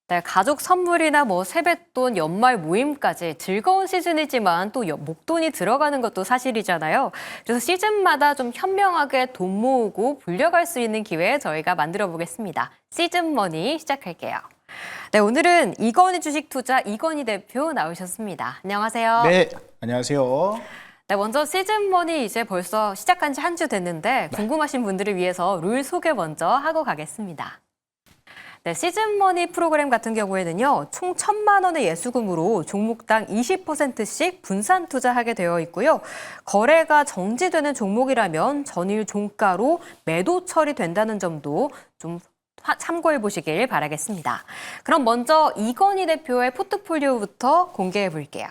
네, 가족 선물이나 세뱃돈, 연말 모임까지 즐거운 시즌이지만 또 목돈이 들어가는 것도 사실이잖아요. 그래서 시즌마다 좀 현명하게 돈 모으고 불려갈 수 있는 기회 저희가 만들어 보겠습니다. 시즌머니 시작할게요. 네, 오늘은 이건희 주식투자 이건희 대표 나오셨습니다. 안녕하세요. 네, 안녕하세요. 네, 먼저 시즌머니 이제 벌써 시작한 지 한 주 됐는데 궁금하신 분들을 위해서 룰 소개 먼저 하고 가겠습니다. 네, 시즌머니 프로그램 같은 경우에는요, 총 1,000만 원의 예수금으로 종목당 20%씩 분산 투자하게 되어 있고요. 거래가 정지되는 종목이라면 전일 종가로 매도 처리된다는 점도 좀 참고해 보시길 바라겠습니다. 그럼 먼저 이건희 대표의 포트폴리오부터 공개해 볼게요.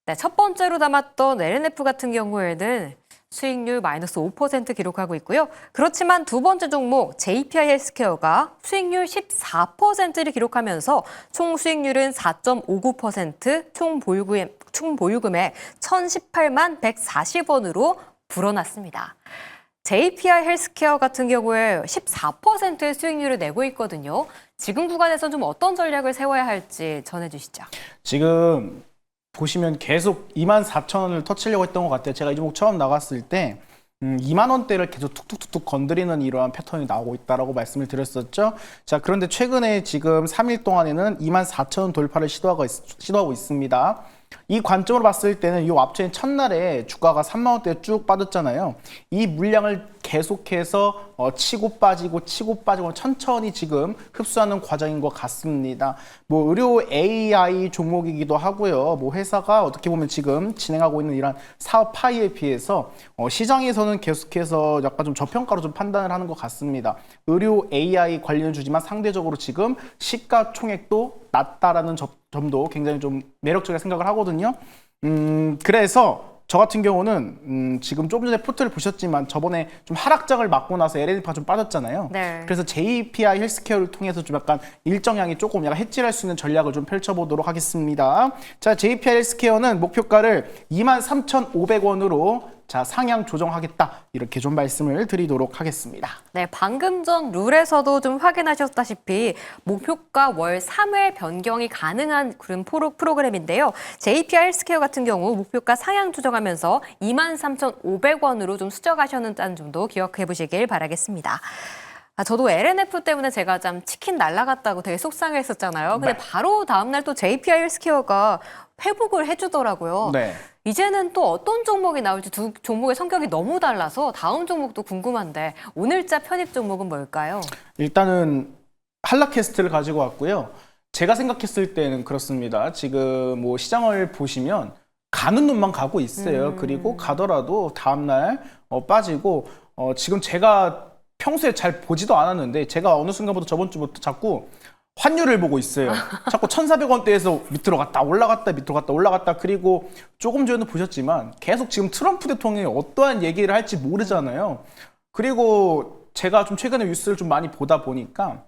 네, 첫 번째로 담았던 LNF 같은 경우에는 수익률 마이너스 5% 기록하고 있고요. 그렇지만 두 번째 종목 JPI 헬스케어가 수익률 14%를 기록하면서 총 수익률은 4.59%, 총 보유금액 1,018만 140원으로 불어났습니다. JPI 헬스케어 같은 경우에 14%의 수익률을 내고 있거든요. 지금 구간에서 좀 어떤 전략을 세워야 할지 전해주시죠. 지금 보시면 계속 24,000원을 터치려고 했던 것 같아요. 제가 이 종목 처음 나갔을 때 2만 원대를 계속 툭툭툭툭 건드리는 이러한 패턴이 나오고 있다라고 말씀을 드렸었죠. 자, 그런데 최근에 지금 3일 동안에는 24,000원 돌파를 시도하고 있습니다. 이 관점으로 봤을 때는 이 앞전 첫날에 주가가 3만 원대에 쭉 빠졌잖아요. 이 물량을 계속해서 치고 빠지고 천천히 지금 흡수하는 과정인 것 같습니다. 의료 AI 종목이기도 하고요. 회사가 어떻게 보면 지금 진행하고 있는 이런 사업 파이에 비해서 시장에서는 계속해서 약간 좀 저평가로 좀 판단을 하는 것 같습니다. 의료 AI 관련 주지만 상대적으로 지금 시가총액도 낮다라는 점도 굉장히 좀 매력적이라 생각을 하거든요. 그래서 저 같은 경우는 지금 조금 전에 포트를 보셨지만 저번에 좀 하락장을 맞고 나서 LNF가 좀 빠졌잖아요. 네. 그래서 JPI 헬스케어를 통해서 좀 약간 일정량이 조금 약간 해지할 수 있는 전략을 좀 펼쳐보도록 하겠습니다. 자, JPI 헬스케어는 목표가를 23,500원으로 자, 상향 조정하겠다. 이렇게 좀 말씀을 드리도록 하겠습니다. 네, 방금 전 룰에서도 좀 확인하셨다시피 목표가 월 3회 변경이 가능한 그런 프로그램인데요. JPI 헬스케어 같은 경우 목표가 상향 조정하면서 23,500원으로 좀 수정하셨다는 점도 기억해 보시길 바라겠습니다. 저도 LNF 때문에 제가 좀 치킨 날라갔다고 되게 속상했었잖아요. 근데 네. 바로 다음날 또 JPI 헬스케어가 회복을 해주더라고요. 네. 이제는 또 어떤 종목이 나올지 두 종목의 성격이 너무 달라서 다음 종목도 궁금한데 오늘자 편입 종목은 뭘까요? 일단은 한라캐스트를 가지고 왔고요. 제가 생각했을 때는 그렇습니다. 지금 시장을 보시면 가는 놈만 가고 있어요. 그리고 가더라도 다음날 빠지고 지금 제가 평소에 잘 보지도 않았는데 제가 어느 순간부터 저번 주부터 자꾸 환율을 보고 있어요. 자꾸 1,400원대에서 밑으로 갔다 올라갔다 밑으로 갔다 올라갔다. 그리고 조금 전에도 보셨지만 계속 지금 트럼프 대통령이 어떠한 얘기를 할지 모르잖아요. 그리고 제가 좀 최근에 뉴스를 좀 많이 보다 보니까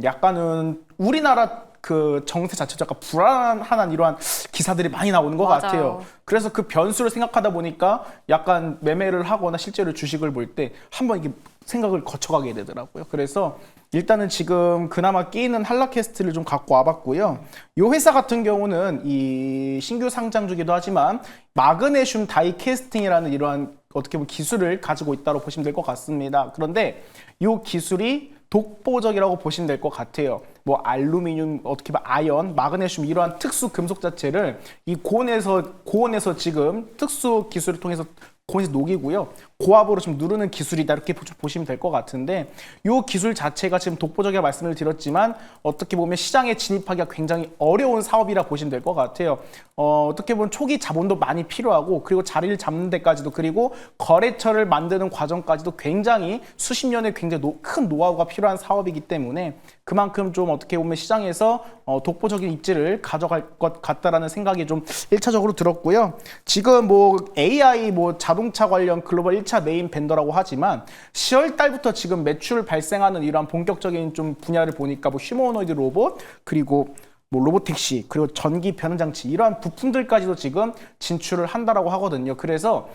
약간은 우리나라 그 정세 자체가 약간 불안한 이러한 기사들이 많이 나오는 것 맞아요. 같아요. 그래서 그 변수를 생각하다 보니까 약간 매매를 하거나 실제로 주식을 볼 때 한번 이게 생각을 거쳐가게 되더라고요. 그래서 일단은 지금 그나마 끼이는 한라캐스트를 좀 갖고 와봤고요. 이 회사 같은 경우는 이 신규 상장주기도 하지만 마그네슘 다이캐스팅이라는 이러한 어떻게 보면 기술을 가지고 있다고 보시면 될 것 같습니다. 그런데 이 기술이 독보적이라고 보시면 될 것 같아요. 알루미늄, 어떻게 보면 아연, 마그네슘 이러한 특수 금속 자체를 이 고온에서 지금 특수 기술을 통해서 고온에서 녹이고요. 고압으로 좀 누르는 기술이다 이렇게 보시면 될 것 같은데 이 기술 자체가 지금 독보적이라 말씀을 드렸지만 어떻게 보면 시장에 진입하기가 굉장히 어려운 사업이라 보시면 될 것 같아요. 어떻게 보면 초기 자본도 많이 필요하고 그리고 자리를 잡는 데까지도 그리고 거래처를 만드는 과정까지도 굉장히 수십 년의 굉장히 큰 노하우가 필요한 사업이기 때문에 그만큼 좀 어떻게 보면 시장에서 독보적인 입지를 가져갈 것 같다라는 생각이 좀 1차적으로 들었고요. 지금 AI 자동차 관련 글로벌 1차 메인 벤더라고 하지만 10월 달부터 지금 매출 발생하는 이러한 본격적인 좀 분야를 보니까 휴머노이드 로봇 그리고 로보택시 그리고 전기 변환 장치 이러한 부품들까지도 지금 진출을 한다라고 하거든요. 그래서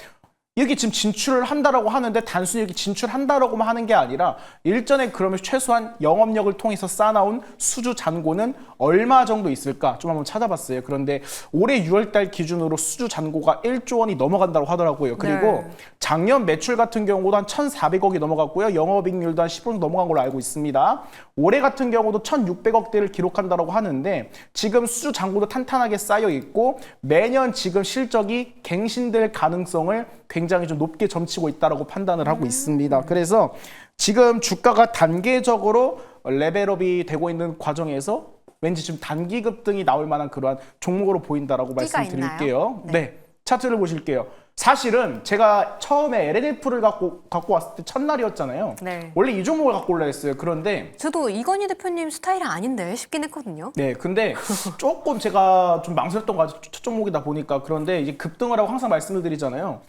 여기 지금 진출을 한다라고 하는데 단순히 여기 진출한다라고만 하는 게 아니라 일전에 그러면 최소한 영업력을 통해서 쌓아나온 수주 잔고는 얼마 정도 있을까 좀 한번 찾아봤어요. 그런데 올해 6월달 기준으로 수주 잔고가 1조 원이 넘어간다고 하더라고요. 그리고 네. 작년 매출 같은 경우도 한 1,400억이 넘어갔고요. 영업이익률도 한 10% 넘어간 걸로 알고 있습니다. 올해 같은 경우도 1,600억대를 기록한다고 하는데 지금 수주 잔고도 탄탄하게 쌓여 있고 매년 지금 실적이 갱신될 가능성을 굉장히 좀 높게 점치고 있다고 판단을 하고 있습니다. 그래서 지금 주가가 단계적으로 레벨업이 되고 있는 과정에서 왠지 지금 단기 급등이 나올 만한 그러한 종목으로 보인다라고 끼가 말씀드릴게요. 있나요? 네. 네, 차트를 보실게요. 사실은 제가 처음에 LNF를 갖고 왔을 때 첫날이었잖아요. 네. 원래 이 종목을 갖고 올라 했어요. 그런데 저도 이건희 대표님 스타일이 아닌데 싶긴 했거든요. 네, 근데 조금 제가 좀 망설였던 것 같아요. 첫 종목이다 보니까. 그런데 이제 급등을 하고 항상 말씀을 드리잖아요.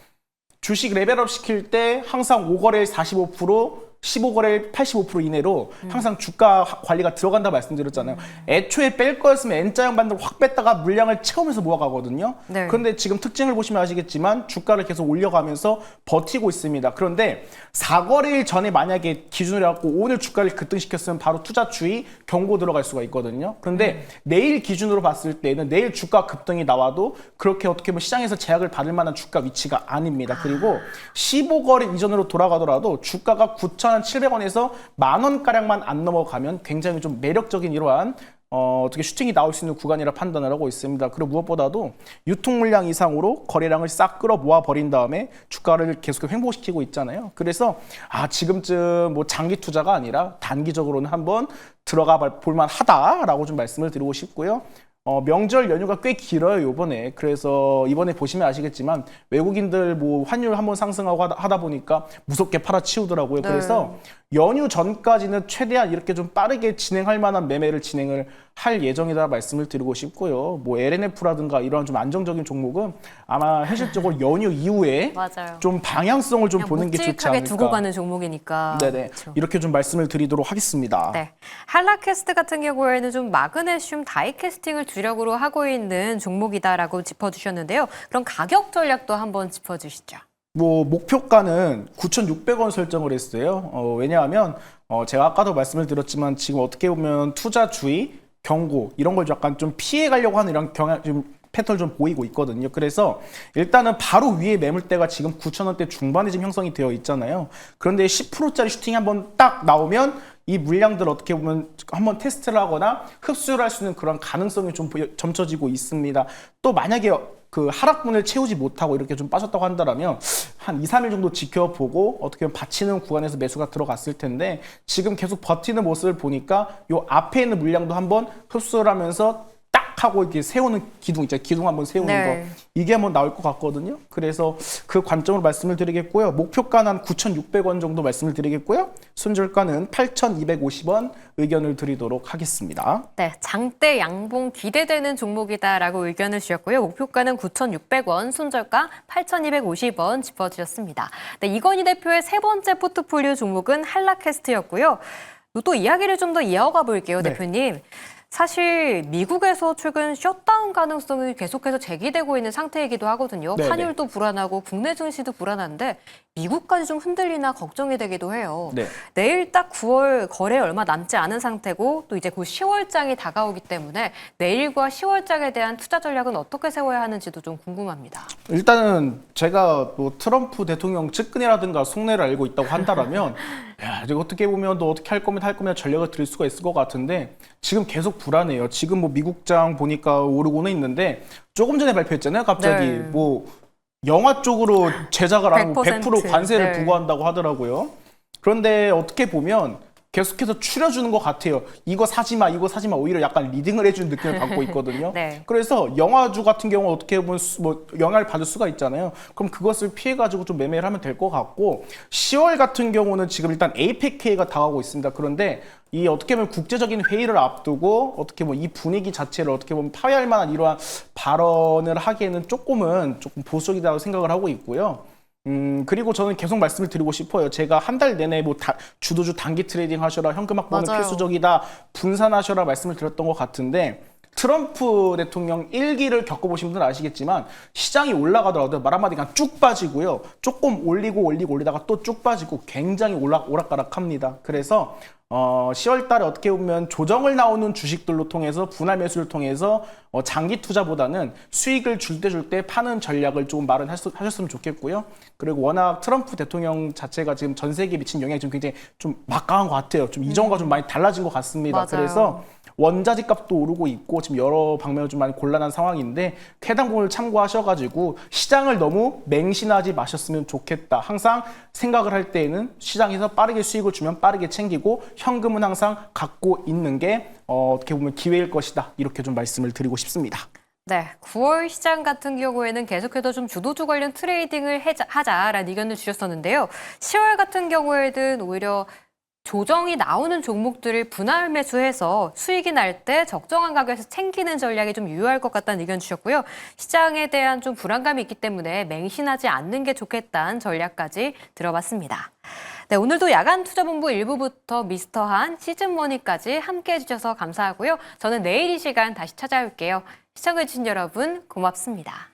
주식 레벨업 시킬 때 항상 5거래일 45%, 15거래일 85% 이내로 항상 주가 관리가 들어간다 말씀드렸잖아요. 애초에 뺄 거였으면 N자형 반대로 확 뺐다가 물량을 채우면서 모아가거든요. 네. 그런데 지금 특징을 보시면 아시겠지만 주가를 계속 올려가면서 버티고 있습니다. 그런데 4거래일 전에 만약에 기준으로 해갖고 오늘 주가를 급등시켰으면 바로 투자 주의 경고 들어갈 수가 있거든요. 그런데 내일 기준으로 봤을 때는 내일 주가 급등이 나와도 그렇게 어떻게 보면 시장에서 제약을 받을 만한 주가 위치가 아닙니다. 그리고 15거래 이전으로 돌아가더라도 주가가 9,700원에서 10,000원가량만 안 넘어가면 굉장히 좀 매력적인 이러한 어떻게 슈팅이 나올 수 있는 구간이라 판단을 하고 있습니다. 그리고 무엇보다도 유통 물량 이상으로 거래량을 싹 끌어 모아 버린 다음에 주가를 계속 횡보시키고 있잖아요. 그래서 지금쯤 뭐 장기 투자가 아니라 단기적으로는 한번 들어가 볼 만하다라고 좀 말씀을 드리고 싶고요. 명절 연휴가 꽤 길어요, 이번에. 그래서 이번에 보시면 아시겠지만 외국인들 뭐 환율 한번 상승하고 하다 보니까 무섭게 팔아치우더라고요. 네. 그래서 연휴 전까지는 최대한 이렇게 좀 빠르게 진행할 만한 매매를 진행을 할 예정이다 말씀을 드리고 싶고요. 뭐 LNF라든가 이런 좀 안정적인 종목은 아마 현실적으로 연휴 이후에 맞아요. 좀 방향성을 좀 그냥 보는 게 좋지 묵직하게 않을까. 두고 가는 종목이니까. 네네. 그렇죠. 이렇게 좀 말씀을 드리도록 하겠습니다. 네. 한라캐스트 같은 경우에는 좀 마그네슘 다이캐스팅을 주력으로 하고 있는 종목이다라고 짚어주셨는데요. 그럼 가격 전략도 한번 짚어주시죠. 뭐 목표가는 9,600원 설정을 했어요. 왜냐하면 제가 아까도 말씀을 드렸지만 지금 어떻게 보면 투자 주의, 경고 이런 걸 약간 좀 피해 가려고 하는 이런 경향 좀 패턴을 좀 보이고 있거든요. 그래서 일단은 바로 위에 매물대가 지금 9,000원대 중반에 지금 형성이 되어 있잖아요. 그런데 10%짜리 슈팅이 한번 딱 나오면 이 물량들 어떻게 보면 한번 테스트를 하거나 흡수를 할 수 있는 그런 가능성이 좀 점쳐지고 있습니다. 또 만약에 그 하락분을 채우지 못하고 이렇게 좀 빠졌다고 한다면 한 2, 3일 정도 지켜보고 어떻게 보면 받치는 구간에서 매수가 들어갔을 텐데 지금 계속 버티는 모습을 보니까 요 앞에 있는 물량도 한번 흡수를 하면서 딱 하고 이렇게 세우는 기둥 있잖아요. 기둥 한번 세우는 네. 거. 이게 한번 나올 것 같거든요. 그래서 그 관점으로 말씀을 드리겠고요. 목표가는 한 9,600원 정도 말씀을 드리겠고요. 손절가는 8,250원 의견을 드리도록 하겠습니다. 네, 장대 양봉 기대되는 종목이다라고 의견을 주셨고요. 목표가는 9,600원, 손절가 8,250원 짚어주셨습니다. 네, 이건희 대표의 세 번째 포트폴리오 종목은 한라캐스트였고요. 또 이야기를 좀 더 이어가 볼게요, 네. 대표님. 사실 미국에서 최근 셧다운 가능성이 계속해서 제기되고 있는 상태이기도 하거든요. 네네. 환율도 불안하고 국내 증시도 불안한데 미국까지 좀 흔들리나 걱정이 되기도 해요. 네. 내일 딱 9월 거래 얼마 남지 않은 상태고 또 이제 곧 10월장이 다가오기 때문에 내일과 10월장에 대한 투자 전략은 어떻게 세워야 하는지도 좀 궁금합니다. 일단은 제가 뭐 트럼프 대통령 측근이라든가 속내를 알고 있다고 한다라면 야, 이제 어떻게 보면 또 어떻게 할 거면 전략을 드릴 수가 있을 것 같은데 지금 계속 불안해요. 지금 뭐 미국장 보니까 오르고는 있는데 조금 전에 발표했잖아요. 갑자기 네. 뭐 영화 쪽으로 제작을 안 하고 100% 100% 관세를 네. 부과한다고 하더라고요. 그런데 어떻게 보면 계속해서 추려주는 것 같아요. 이거 사지 마, 이거 사지 마. 오히려 약간 리딩을 해주는 느낌을 받고 있거든요. 네. 그래서 영화주 같은 경우 어떻게 보면 뭐 영향을 받을 수가 있잖아요. 그럼 그것을 피해가지고 좀 매매를 하면 될 것 같고 10월 같은 경우는 지금 일단 APEC가 다가오고 있습니다. 그런데 이 어떻게 보면 국제적인 회의를 앞두고 어떻게 보면 이 분위기 자체를 어떻게 보면 파괴할 만한 이러한 발언을 하기에는 조금 보수적이라고 생각을 하고 있고요. 그리고 저는 계속 말씀을 드리고 싶어요. 제가 한 달 내내 뭐 주도주 단기 트레이딩 하셔라, 현금 확보는 맞아요. 필수적이다, 분산하셔라 말씀을 드렸던 것 같은데 트럼프 대통령 1기를 겪어보신 분들은 아시겠지만 시장이 올라가더라도 말 한마디 그냥 쭉 빠지고요. 조금 올리다가 또 쭉 빠지고 굉장히 오락가락합니다. 그래서 10월 달에 어떻게 보면 조정을 나오는 주식들로 통해서 분할 매수를 통해서 장기 투자보다는 수익을 줄 때 파는 전략을 조금 마련하셨으면 좋겠고요. 그리고 워낙 트럼프 대통령 자체가 지금 전 세계에 미친 영향이 좀 굉장히 좀 막강한 것 같아요. 좀 이전과 좀 많이 달라진 것 같습니다. 맞아요. 그래서 원자재 값도 오르고 있고 지금 여러 방면으로 좀 많이 곤란한 상황인데 해당 부분을 참고하셔가지고 시장을 너무 맹신하지 마셨으면 좋겠다. 항상 생각을 할 때에는 시장에서 빠르게 수익을 주면 빠르게 챙기고 현금은 항상 갖고 있는 게 어떻게 보면 기회일 것이다. 이렇게 좀 말씀을 드리고 싶습니다. 네, 9월 시장 같은 경우에는 계속해서 좀 주도주 관련 트레이딩을 하자라는 의견을 주셨었는데요. 10월 같은 경우에는 오히려 조정이 나오는 종목들을 분할 매수해서 수익이 날 때 적정한 가격에서 챙기는 전략이 좀 유효할 것 같다는 의견 주셨고요. 시장에 대한 좀 불안감이 있기 때문에 맹신하지 않는 게 좋겠다는 전략까지 들어봤습니다. 네, 오늘도 야간 투자본부 1부부터 미스터한 시즌머니까지 함께해 주셔서 감사하고요. 저는 내일 이 시간 다시 찾아올게요. 시청해주신 여러분 고맙습니다.